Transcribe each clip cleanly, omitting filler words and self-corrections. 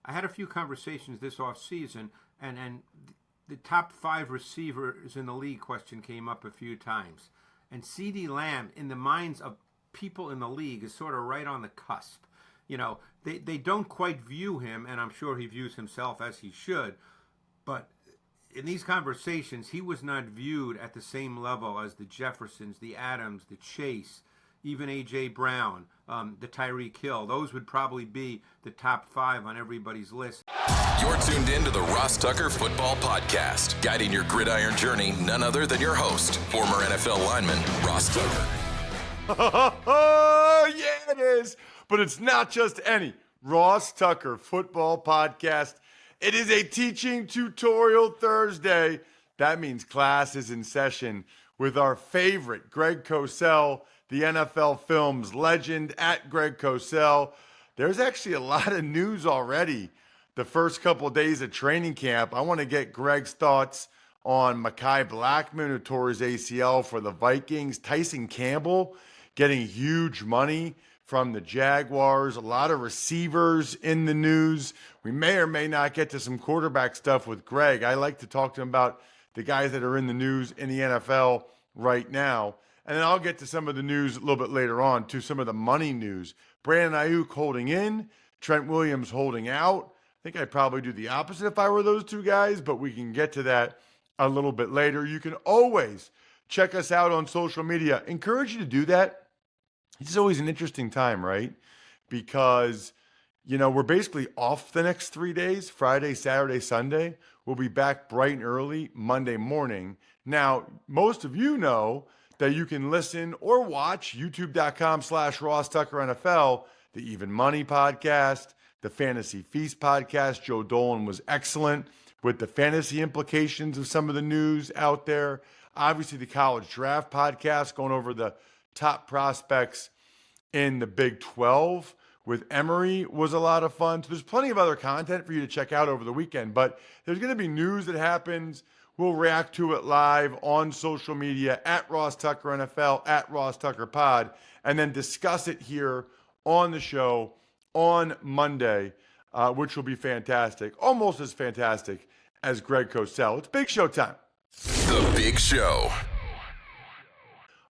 I had a few conversations this offseason, and the top 5 receivers in the league question came up a few times. And CeeDee Lamb, in the minds of people in the league, is sort of right on the cusp. They don't quite view him, and I'm sure he views himself as he should, but in these conversations, he was not viewed at the same level as the Jeffersons, the Adams, the Chase, even A.J. Brown, the Tyreek Hill. Those would probably be the top 5 on everybody's list. You're tuned in to the Ross Tucker Football Podcast, guiding your gridiron journey, none other than your host, former NFL lineman, Ross Tucker. Oh, yeah, it is. But it's not just any Ross Tucker Football Podcast. It is a teaching tutorial Thursday. That means class is in session with our favorite, Greg Cosell, the NFL Films legend at Greg Cosell. There's actually a lot of news already the first couple of days of training camp. I want to get Greg's thoughts on Mekhi Blackmon, who tore his ACL for the Vikings. Tyson Campbell getting huge money from the Jaguars. A lot of receivers in the news. We may or may not get to some quarterback stuff with Greg. I like to talk to him about the guys that are in the news in the NFL right now. And then I'll get to some of the news a little bit later on, to some of the money news. Brandon Aiyuk holding in, Trent Williams holding out. I think I'd probably do the opposite if I were those two guys, but we can get to that a little bit later. You can always check us out on social media. Encourage you to do that. It's always an interesting time, right? Because, we're basically off the next 3 days, Friday, Saturday, Sunday. We'll be back bright and early Monday morning. Now, most of you know that you can listen or watch youtube.com/Ross Tucker NFL, the Even Money podcast, the Fantasy Feast podcast. Joe Dolan was excellent with the fantasy implications of some of the news out there. Obviously, the College Draft podcast, going over the top prospects in the Big 12 with Emory, was a lot of fun. So there's plenty of other content for you to check out over the weekend, but there's going to be news that happens. We'll react to it live on social media at Ross Tucker NFL, at Ross Tucker Pod, and then discuss it here on the show on Monday, which will be fantastic. Almost as fantastic as Greg Cosell. It's Big Show time. The Big Show.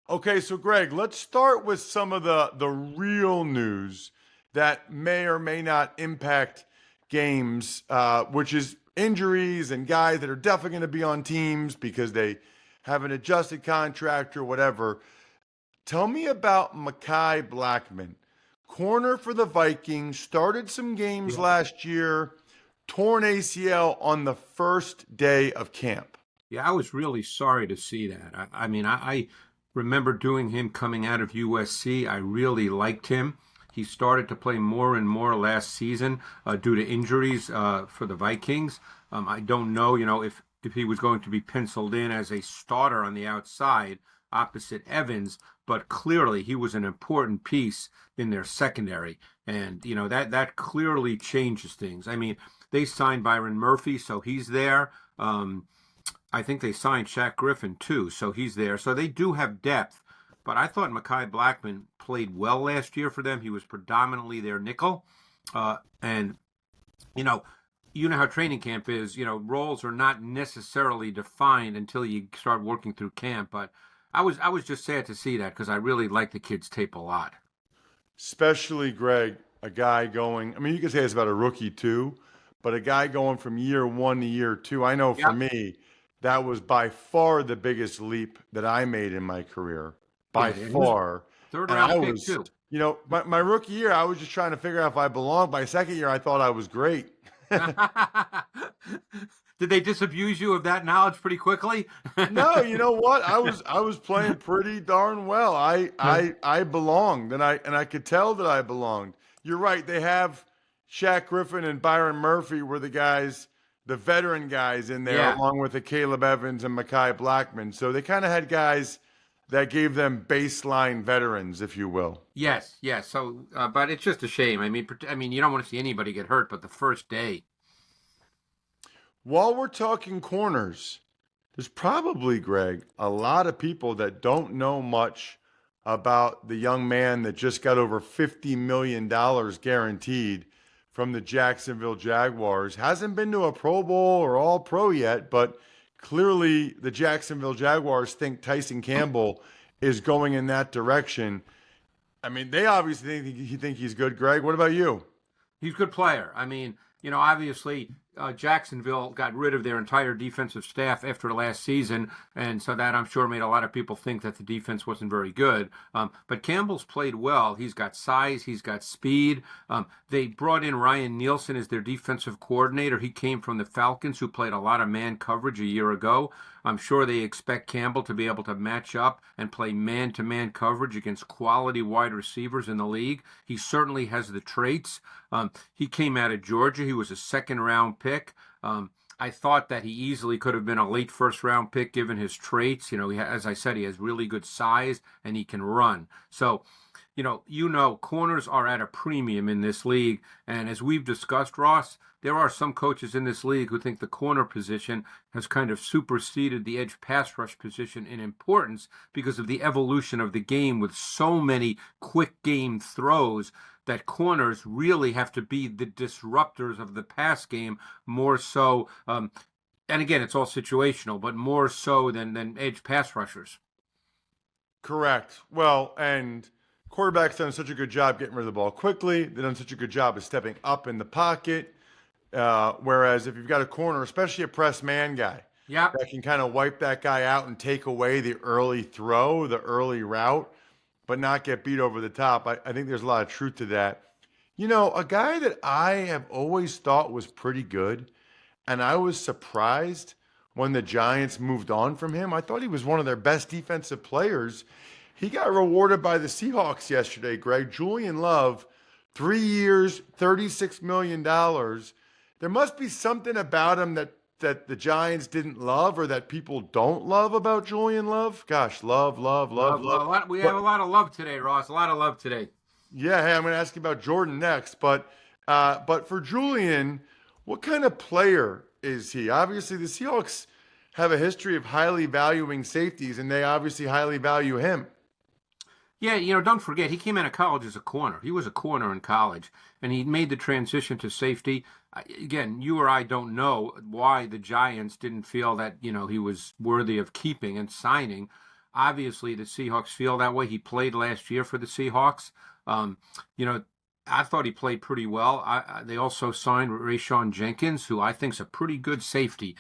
Okay, so Greg, let's start with some of the real news that may or may not impact games, which is injuries and guys that are definitely going to be on teams because they have an adjusted contract or whatever. Tell me about Mekhi Blackmon, corner for the Vikings, started some games last year, torn ACL on the first day of camp. Yeah, I was really sorry to see that. I remember doing him coming out of USC. I really liked him. He started to play more and more last season due to injuries for the Vikings. I don't know, if he was going to be penciled in as a starter on the outside opposite Evans, but clearly he was an important piece in their secondary. And, that clearly changes things. I mean, they signed Byron Murphy, so he's there. I think they signed Shaq Griffin, too, so he's there. So they do have depth. But I thought Mekhi Blackmon played well last year for them. He was predominantly their nickel. And, you know how training camp is. Roles are not necessarily defined until you start working through camp. But I was just sad to see that because I really like the kid's tape a lot. Especially, Greg, a guy going, you could say it's about a rookie too, but a guy going from year 1 to year 2. I know for me, that was by far the biggest leap that I made in my career. By far. Third round pick too. My rookie year, I was just trying to figure out if I belonged. My second year, I thought I was great. Did they disabuse you of that knowledge pretty quickly? No, you know what? I was playing pretty darn well. I belonged, and I could tell that I belonged. You're right. They have Shaq Griffin and Byron Murphy were the guys, the veteran guys in there, along with the Caleb Evans and Mekhi Blackmon. So they kind of had guys that gave them baseline veterans, if you will. Yes. So, but it's just a shame. I mean, you don't want to see anybody get hurt, but the first day. While we're talking corners, there's probably, Greg, a lot of people that don't know much about the young man that just got over $50 million guaranteed from the Jacksonville Jaguars. Hasn't been to a Pro Bowl or All Pro yet, but clearly the Jacksonville Jaguars think Tyson Campbell is going in that direction. I mean, they obviously think he's good. Greg, what about you? He's a good player. I mean, obviously Jacksonville got rid of their entire defensive staff after last season, and so that I'm sure made a lot of people think that the defense wasn't very good. But Campbell's played well. He's got size. He's got speed. They brought in Ryan Nielsen as their defensive coordinator. He came from the Falcons, who played a lot of man coverage a year ago. I'm sure they expect Campbell to be able to match up and play man-to-man coverage against quality wide receivers in the league. He certainly has the traits. He came out of Georgia. He was a second-round pick. I thought that he easily could have been a late first-round pick given his traits. As I said, he has really good size and he can run. So, corners are at a premium in this league. And as we've discussed, Ross, there are some coaches in this league who think the corner position has kind of superseded the edge pass rush position in importance because of the evolution of the game with so many quick game throws that corners really have to be the disruptors of the pass game more so. And again, it's all situational, but more so than edge pass rushers. Correct. Well, and quarterback's done such a good job getting rid of the ball quickly. They've done such a good job of stepping up in the pocket. Whereas if you've got a corner, especially a press man guy, that can kind of wipe that guy out and take away the early throw, the early route, but not get beat over the top. I think there's a lot of truth to that. A guy that I have always thought was pretty good, and I was surprised when the Giants moved on from him. I thought he was one of their best defensive players. He got rewarded by the Seahawks yesterday, Greg. Julian Love, 3 years, $36 million. There must be something about him that the Giants didn't love or that people don't love about Julian Love. Gosh, love. We have a lot of love today, Ross. A lot of love today. Yeah, hey, I'm going to ask you about Jordan next. But for Julian, what kind of player is he? Obviously, the Seahawks have a history of highly valuing safeties, and they obviously highly value him. Yeah, don't forget, he came out of college as a corner. He was a corner in college, and he made the transition to safety. Again, you or I don't know why the Giants didn't feel that, he was worthy of keeping and signing. Obviously, the Seahawks feel that way. He played last year for the Seahawks. I thought he played pretty well. They also signed Rayshon Jenkins, who I think is a pretty good safety.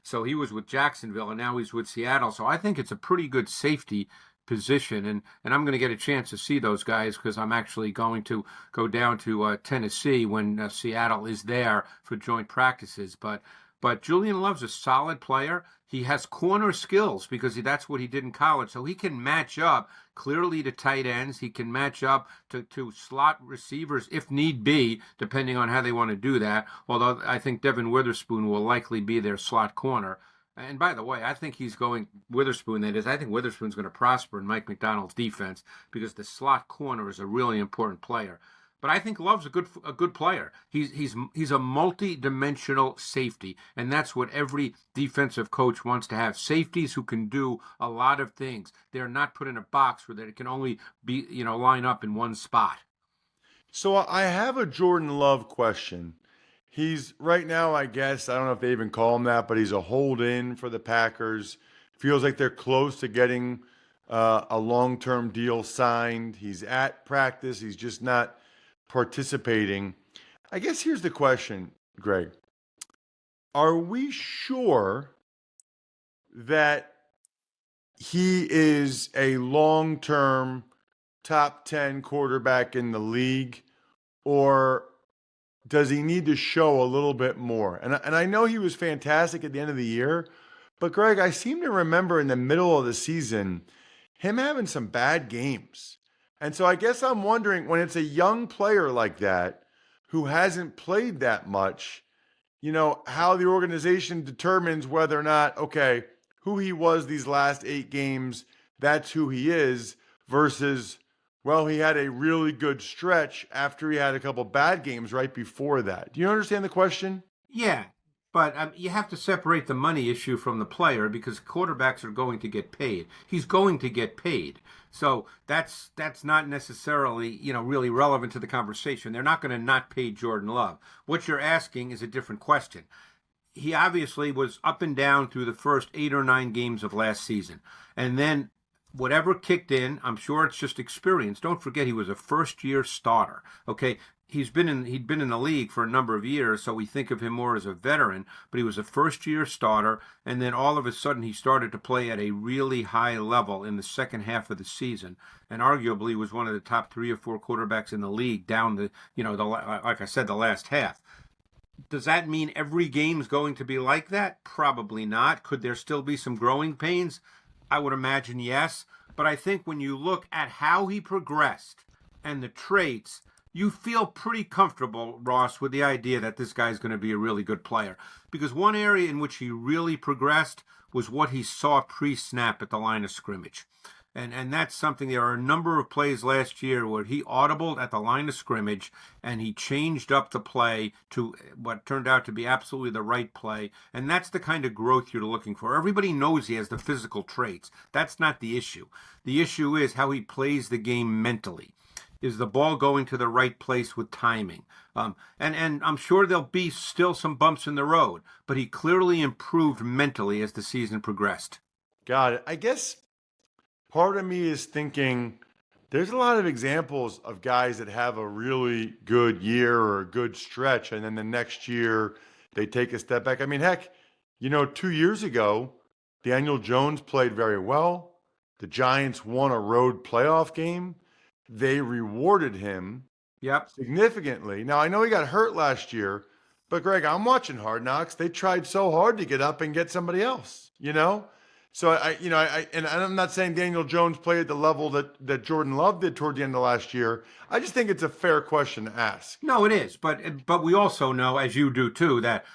So he was with Jacksonville, and now he's with Seattle. So I think it's a pretty good safety position, and I'm going to get a chance to see those guys because I'm actually going to go down to Tennessee when Seattle is there for joint practices. But Julian Love's a solid player. He has corner skills because that's what he did in college. So he can match up clearly to tight ends. He can match up to slot receivers if need be, depending on how they want to do that. Although I think Devin Witherspoon will likely be their slot corner. And by the way, I think I think Witherspoon's going to prosper in Mike McDonald's defense because the slot corner is a really important player. But I think Love's a good player. He's a multi-dimensional safety, and that's what every defensive coach wants to have. Safeties who can do a lot of things. They're not put in a box where they can only be, line up in one spot. So I have a Jordan Love question. He's right now, I guess, I don't know if they even call him that, but he's a hold-in for the Packers. Feels like they're close to getting a long-term deal signed. He's at practice. He's just not participating. I guess here's the question, Greg. Are we sure that he is a long-term top 10 quarterback in the league, or does he need to show a little bit more? And I know he was fantastic at the end of the year, but Greg, I seem to remember in the middle of the season him having some bad games. And so I guess I'm wondering, when it's a young player like that who hasn't played that much, how the organization determines whether or not, okay, who he was these last 8 games, that's who he is, versus, well, he had a really good stretch after he had a couple bad games right before that. Do you understand the question? Yeah. But you have to separate the money issue from the player because quarterbacks are going to get paid. He's going to get paid. So that's not necessarily, really relevant to the conversation. They're not going to not pay Jordan Love. What you're asking is a different question. He obviously was up and down through the first 8 or 9 games of last season. And then whatever kicked in, I'm sure it's just experience. Don't forget he was a first-year starter. Okay, he'd been in the league for a number of years, so we think of him more as a veteran, but he was a first-year starter, and then all of a sudden he started to play at a really high level in the second half of the season, and arguably was one of the top 3 or 4 quarterbacks in the league down like I said, the last half. Does that mean every game's going to be like that? Probably not. Could there still be some growing pains? I would imagine yes. But I think when you look at how he progressed and the traits, you feel pretty comfortable, Ross, with the idea that this guy's going to be a really good player. Because one area in which he really progressed was what he saw pre-snap at the line of scrimmage. And that's something, there are a number of plays last year where he audibled at the line of scrimmage and he changed up the play to what turned out to be absolutely the right play. And that's the kind of growth you're looking for. Everybody knows he has the physical traits. That's not the issue. The issue is how he plays the game mentally. Is the ball going to the right place with timing? And I'm sure there'll be still some bumps in the road, but he clearly improved mentally as the season progressed. Got it. I guess part of me is thinking there's a lot of examples of guys that have a really good year or a good stretch, and then the next year they take a step back. I mean, heck, 2 years ago, Daniel Jones played very well. The Giants won a road playoff game. They rewarded him significantly. Now, I know he got hurt last year, but Greg, I'm watching Hard Knocks. They tried so hard to get up and get somebody else, So I'm not saying Daniel Jones played at the level that Jordan Love did toward the end of last year. I just think it's a fair question to ask. No, it is, but we also know, as you do too, that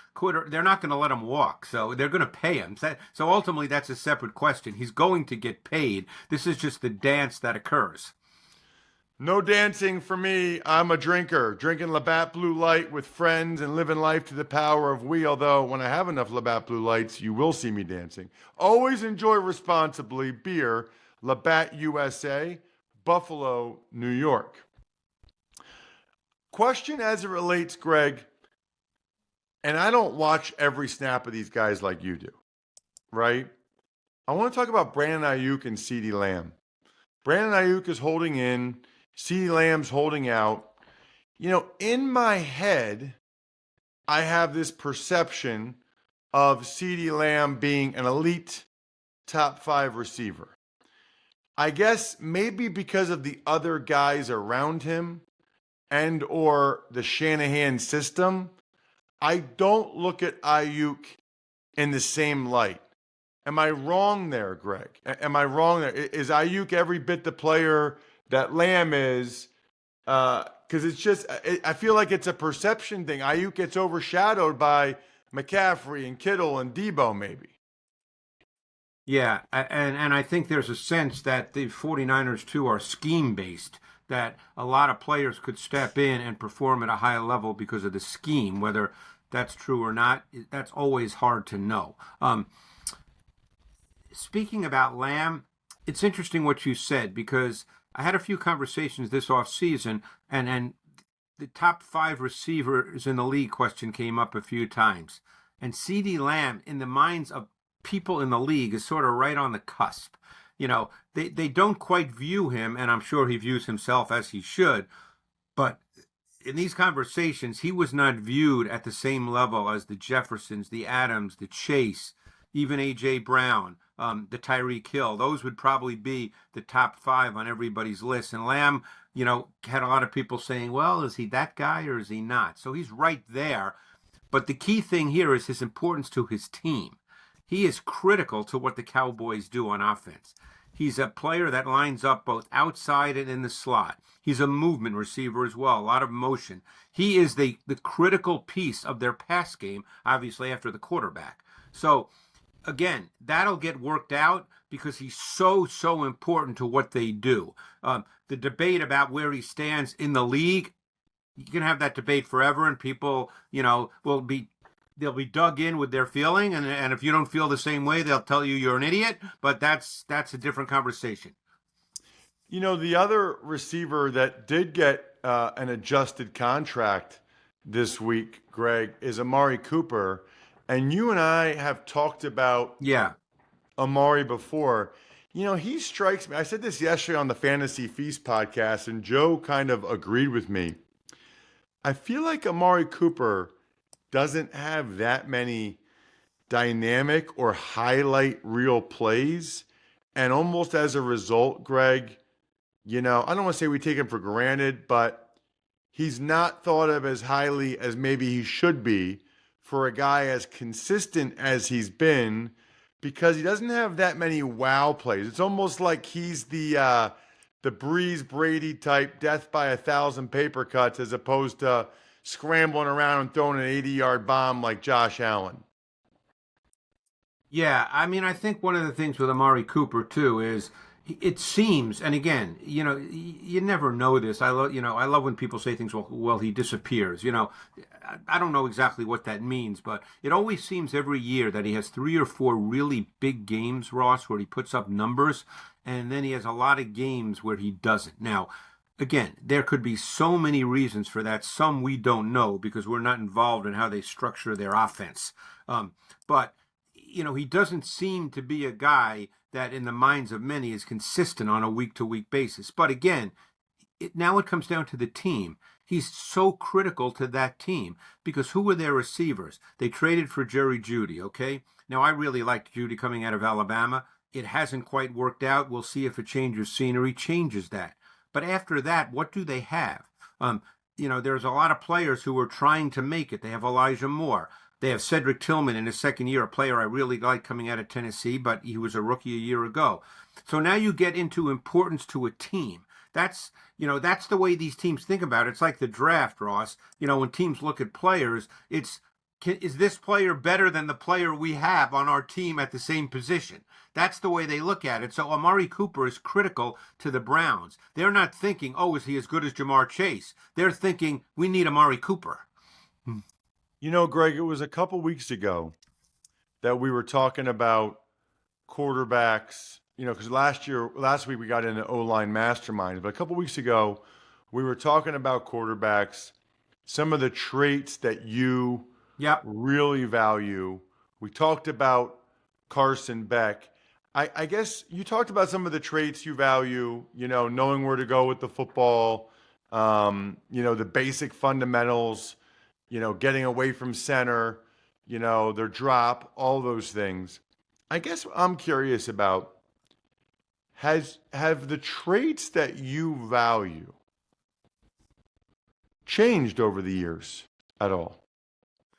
they're not going to let him walk, so they're going to pay him. So ultimately, that's a separate question. He's going to get paid. This is just the dance that occurs. No dancing for me. I'm a drinker, drinking Labatt Blue Light with friends and living life to the power of we. Although when I have enough Labatt Blue Lights, you will see me dancing. Always enjoy responsibly. Beer, Labatt USA, Buffalo, New York. Question as it relates, Greg, and I don't watch every snap of these guys like you do, right? I want to talk about Brandon Aiyuk and CeeDee Lamb. Brandon Aiyuk is holding in. CeeDee Lamb's holding out. In my head, I have this perception of CeeDee Lamb being an elite top 5 receiver. I guess maybe because of the other guys around him and or the Shanahan system, I don't look at Aiyuk in the same light. Am I wrong there, Greg? Am I wrong there? Is Aiyuk every bit the player that Lamb is? Because it's just, I feel like it's a perception thing. Aiyuk gets overshadowed by McCaffrey and Kittle and Debo maybe. Yeah, and I think there's a sense that the 49ers too are scheme-based, that a lot of players could step in and perform at a high level because of the scheme. Whether that's true or not, that's always hard to know. Speaking about Lamb, it's interesting what you said, because I had a few conversations this offseason, and the top 5 receivers in the league question came up a few times. And CeeDee Lamb, in the minds of people in the league, is sort of right on the cusp. They don't quite view him, and I'm sure he views himself as he should, but in these conversations, he was not viewed at the same level as the Jeffersons, the Adams, the Chase, even A.J. Brown, the Tyreek Hill. Those would probably be the top 5 on everybody's list. And Lamb, had a lot of people saying, well, is he that guy or is he not? So he's right there. But the key thing here is his importance to his team. He is critical to what the Cowboys do on offense. He's a player that lines up both outside and in the slot. He's a movement receiver as well, a lot of motion. He is the critical piece of their pass game, obviously after the quarterback. So, again, that'll get worked out because he's so important to what they do. The debate about where he stands in the league, you can have that debate forever, and people, will be they'll be dug in with their feeling, and if you don't feel the same way, they'll tell you you're an idiot. But that's a different conversation. You know, the other receiver that did get an adjusted contract this week, Greg, is Amari Cooper. And you and I have talked about Yeah. Amari before. You know, he strikes me. I said this yesterday on the Fantasy Feast podcast, and Joe kind of agreed with me. I feel like Amari Cooper doesn't have that many dynamic or highlight reel plays. And almost as a result, Greg, you know, I don't want to say we take him for granted, but he's not thought of as highly as maybe he should be for a guy as consistent as he's been, because he doesn't have that many wow plays. It's almost like he's the Breeze Brady type, death by 1,000 paper cuts, as opposed to scrambling around and throwing an 80-yard bomb like Josh Allen. Yeah, I mean, I think one of the things with Amari Cooper too is it seems, and again, you know, you never know this. I love when people say things. Well, he disappears. You know, I don't know exactly what that means, but it always seems every year that he has 3 or 4 really big games, Ross, where he puts up numbers, and then he has a lot of games where he doesn't. Now, again, there could be so many reasons for that. Some we don't know because we're not involved in how they structure their offense. But you know, he doesn't seem to be a guy that in the minds of many is consistent on a week-to-week basis. But again, now it comes down to the team. He's so critical to that team because who were their receivers? They traded for Jerry Jeudy, okay? Now, I really liked Jeudy coming out of Alabama. It hasn't quite worked out. We'll see if a change of scenery changes that. But after that, what do they have? You know, there's a lot of players who are trying to make it. They have Elijah Moore. They have Cedric Tillman in his second year, a player I really like coming out of Tennessee, but he was a rookie a year ago. So now you get into importance to a team. That's the way these teams think about it. It's like the draft, Ross. You know, when teams look at players, is this player better than the player we have on our team at the same position? That's the way they look at it. So Amari Cooper is critical to the Browns. They're not thinking, oh, is he as good as Jamar Chase? They're thinking, we need Amari Cooper. You know, Greg, it was a couple weeks ago that we were talking about quarterbacks, you know, because last week we got into O-line masterminds, but a couple weeks ago we were talking about quarterbacks, some of the traits that you really value. We talked about Carson Beck. I guess you talked about some of the traits you value, you know, knowing where to go with the football, you know, the basic fundamentals, you know, getting away from center, you know, their drop, all those things. I guess I'm curious about, have the traits that you value changed over the years at all?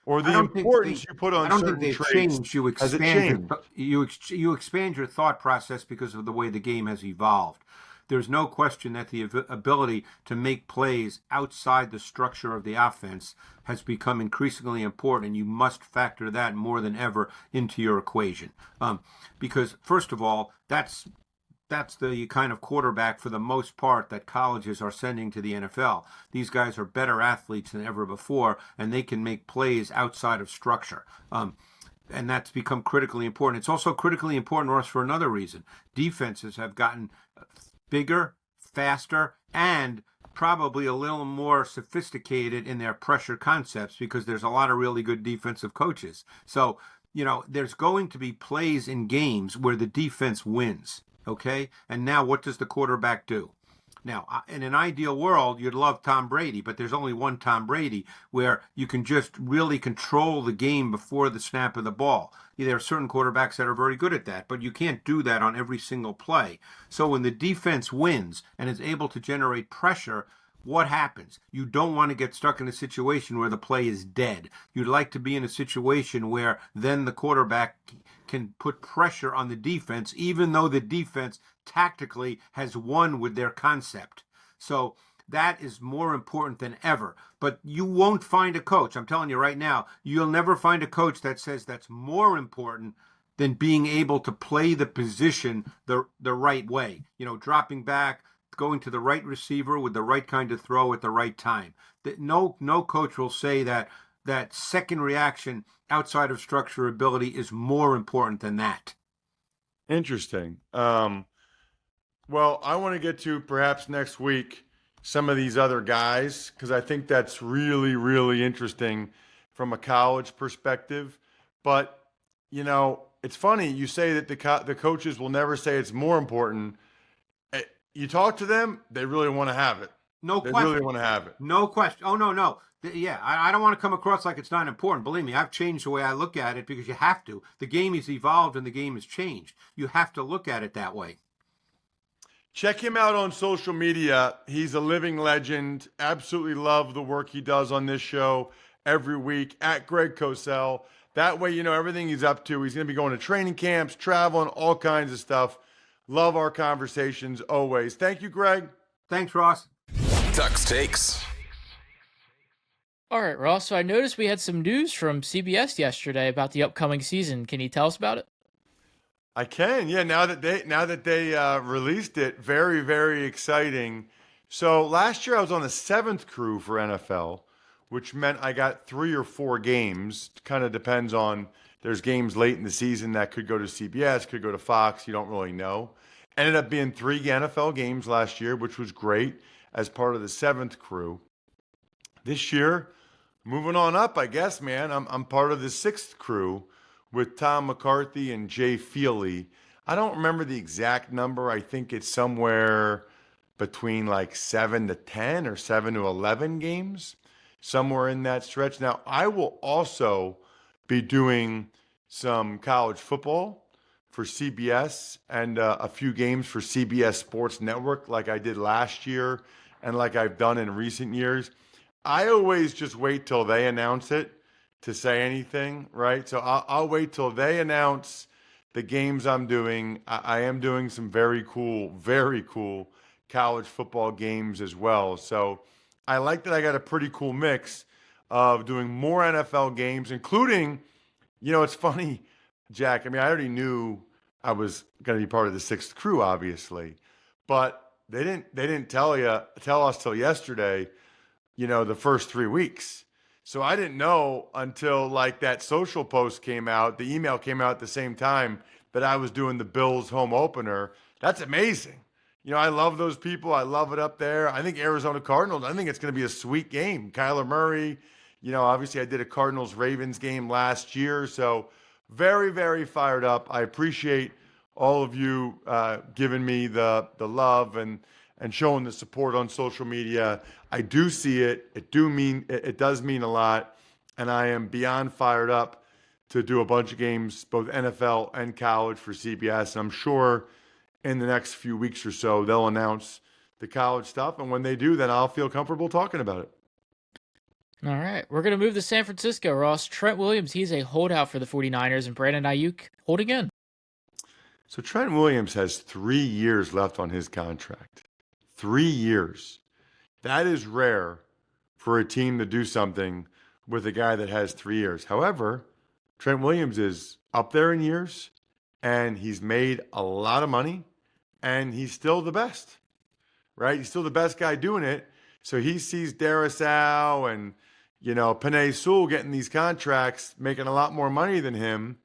Or the importance you put on certain traits? I don't think they've changed. You expand your thought process because of the way the game has evolved. There's no question that the ability to make plays outside the structure of the offense has become increasingly important, and you must factor that more than ever into your equation. Because, first of all, that's the kind of quarterback, for the most part, that colleges are sending to the NFL. These guys are better athletes than ever before, and they can make plays outside of structure. And that's become critically important. It's also critically important, Ross, for another reason. Defenses have gotten bigger, faster, and probably a little more sophisticated in their pressure concepts because there's a lot of really good defensive coaches. So, you know, there's going to be plays in games where the defense wins, okay? And now what does the quarterback do? Now, in an ideal world, you'd love Tom Brady, but there's only one Tom Brady where you can just really control the game before the snap of the ball. There are certain quarterbacks that are very good at that, but you can't do that on every single play. So when the defense wins and is able to generate pressure, what happens? You don't want to get stuck in a situation where the play is dead. You'd like to be in a situation where then the quarterback can put pressure on the defense, even though the defense tactically has won with their concept. So that is more important than ever. But you won't find a coach, I'm telling you right now, you'll never find a coach that says that's more important than being able to play the position the right way. You know, dropping back, going to the right receiver with the right kind of throw at the right time. No coach will say that that second reaction outside of structure ability is more important than that. Interesting. Well, I want to get to perhaps next week some of these other guys because I think that's really, really interesting from a college perspective. But, it's funny. You say that the coaches will never say it's more important. You talk to them, they really want to have it. No They question. really want to have it. No question. Oh, no. Yeah, I don't want to come across like it's not important. Believe me, I've changed the way I look at it because you have to. The game has evolved and the game has changed. You have to look at it that way. Check him out on social media. He's a living legend. Absolutely love the work he does on this show every week at Greg Cosell. That way, everything he's up to. He's going to be going to training camps, traveling, all kinds of stuff. Love our conversations always. Thank you, Greg. Thanks, Ross. Tuck's Takes. All right, Ross. So I noticed we had some news from CBS yesterday about the upcoming season. Can you tell us about it? I can. Yeah, now that they released it, very, very exciting. So last year I was on the 7th crew for NFL, which meant I got 3 or 4 games. Kind of depends on, there's games late in the season that could go to CBS, could go to Fox. You don't really know. Ended up being 3 NFL games last year, which was great as part of the 7th crew. This year, moving on up, I guess, man. I'm part of the 6th crew with Tom McCarthy and Jay Feely. I don't remember the exact number. I think it's somewhere between like 7 to 10 or 7 to 11 games, somewhere in that stretch. Now, I will also be doing some college football for CBS and a few games for CBS Sports Network like I did last year and like I've done in recent years. I always just wait till they announce it to say anything, right? So I'll wait till they announce the games I'm doing. I am doing some very cool college football games as well. So I like that I got a pretty cool mix of doing more NFL games, including, it's funny, Jack. I mean, I already knew I was going to be part of the 6th crew, obviously, but they didn't tell us till yesterday, the first 3 weeks. So I didn't know until like that social post came out, the email came out at the same time that I was doing the Bills home opener. That's amazing. I love those people. I love it up there. I think Arizona Cardinals, I think it's going to be a sweet game. Kyler Murray, obviously I did a Cardinals-Ravens game last year. So very, very fired up. I appreciate all of you giving me the love and showing the support on social media. I do see it. It does mean a lot. And I am beyond fired up to do a bunch of games, both NFL and college for CBS. And I'm sure in the next few weeks or so, they'll announce the college stuff. And when they do, then I'll feel comfortable talking about it. All right. We're going to move to San Francisco, Ross. Trent Williams, he's a holdout for the 49ers, and Brandon Aiyuk holding in. So Trent Williams has 3 years left on his contract. 3 years. That is rare for a team to do something with a guy that has 3 years. However, Trent Williams is up there in years, and he's made a lot of money, and he's still the best, right? He's still the best guy doing it. So he sees Darrisaw and, Penei Sewell getting these contracts, making a lot more money than him.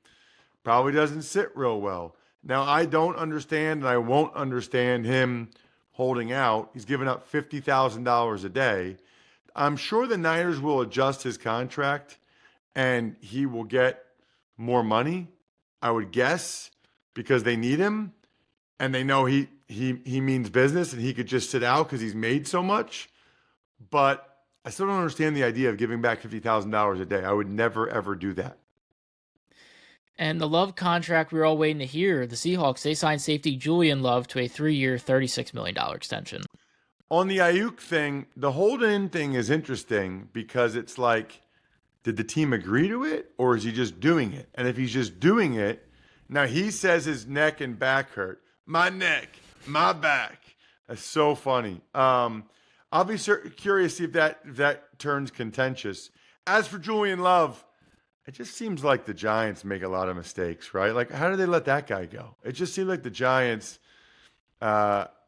Probably doesn't sit real well. Now, I don't understand, and I won't understand him holding out. He's giving up $50,000 a day. I'm sure the Niners will adjust his contract and he will get more money, I would guess, because they need him and they know he means business and he could just sit out because he's made so much. But I still don't understand the idea of giving back $50,000 a day. I would never, ever do that. And the Love contract, we were all waiting to hear. The Seahawks, they signed safety Julian Love to a 3-year, $36 million extension. On the Aiyuk thing, the hold-in thing is interesting because it's like, did the team agree to it or is he just doing it? And if he's just doing it, now he says his neck and back hurt. My neck, my back. That's so funny. I'll be curious to see if that turns contentious. As for Julian Love, it just seems like the Giants make a lot of mistakes, right? Like, how did they let that guy go? It just seemed like the Giants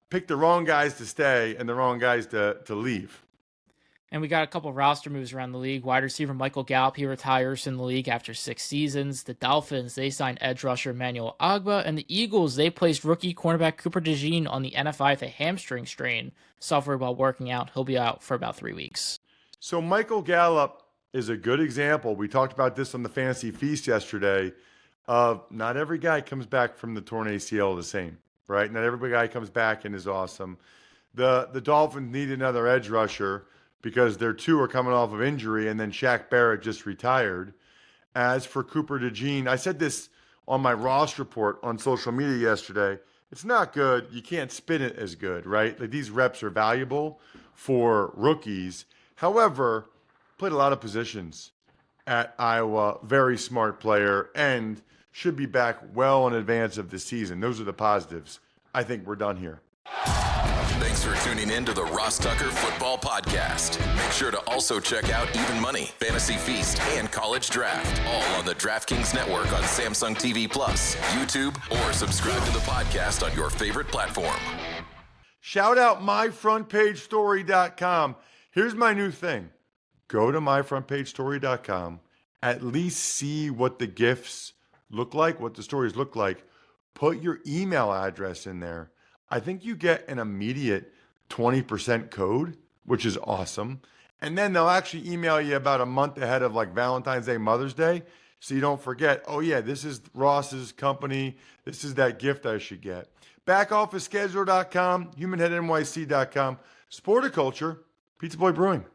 picked the wrong guys to stay and the wrong guys to leave. And we got a couple roster moves around the league. Wide receiver Michael Gallup, he retires in the league after 6 seasons. The Dolphins, they signed edge rusher Emmanuel Agba. And the Eagles, they placed rookie cornerback Cooper DeJean on the NFI with a hamstring strain. Suffered while working out. He'll be out for about 3 weeks. So Michael Gallup is a good example. We talked about this on the Fantasy Feast yesterday. Not every guy comes back from the torn ACL the same, right? Not every guy comes back and is awesome. The Dolphins need another edge rusher because their two are coming off of injury, and then Shaq Barrett just retired. As for Cooper DeJean, I said this on my Ross report on social media yesterday. It's not good. You can't spin it as good, right? Like, these reps are valuable for rookies. However, played a lot of positions at Iowa. Very smart player, and should be back well in advance of the season. Those are the positives. I think we're done here. Thanks for tuning in to the Ross Tucker Football Podcast. Make sure to also check out Even Money, Fantasy Feast, and College Draft, all on the DraftKings Network on Samsung TV Plus, YouTube, or subscribe to the podcast on your favorite platform. Shout out myfrontpagestory.com. Here's my new thing. Go to myfrontpagestory.com. At least see what the gifts look like, what the stories look like. Put your email address in there. I think you get an immediate 20% code, which is awesome. And then they'll actually email you about a month ahead of like Valentine's Day, Mother's Day. So you don't forget, oh yeah, this is Ross's company. This is that gift I should get. Backofficescheduler.com, humanheadnyc.com, Sporticulture, Pizza Boy Brewing.